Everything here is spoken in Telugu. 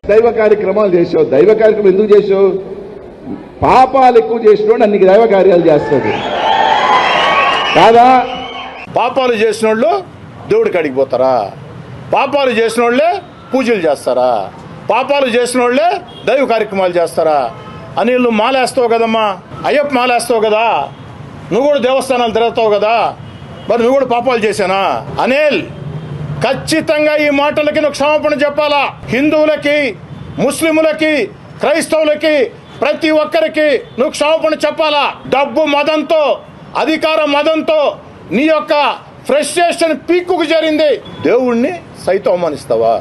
దైవ కార్యక్రమాలు చేసావు. దైవ కార్యక్రమం ఎందుకు చేసావు? పాపాలు ఎక్కువ చేసినోడు అన్ని దైవ కార్యాలు చేస్తాడు కాదా? పాపాలు చేసిన వాళ్ళు దేవుడి కాడికి పోతారా? పాపాలు చేసిన వాళ్ళే పూజలు చేస్తారా? పాపాలు చేసిన వాళ్ళే దైవ కార్యక్రమాలు చేస్తారా? అనిల్, నువ్వు మాలేస్తావు కదమ్మా, అయ్యప్ప మాలేస్తావు కదా, నువ్వు కూడా దేవస్థానాలు తిరుగుతావు కదా, మరి నువ్వు కూడా పాపాలు చేశానా? అనిల్, ఖచ్చితంగా ఈ మాటలకి నువ్వు క్షమాపణ చెప్పాలా. హిందువులకి, ముస్లింలకి, క్రైస్తవులకి, ప్రతి ఒక్కరికి నువ్వు క్షమాపణ చెప్పాలా. డబ్బు మదంతో, అధికార మదంతో నీ యొక్క ఫ్రస్ట్రేషన్ పీక్కుకు చేరింది. దేవుణ్ణి సైతం అవమానిస్తావా?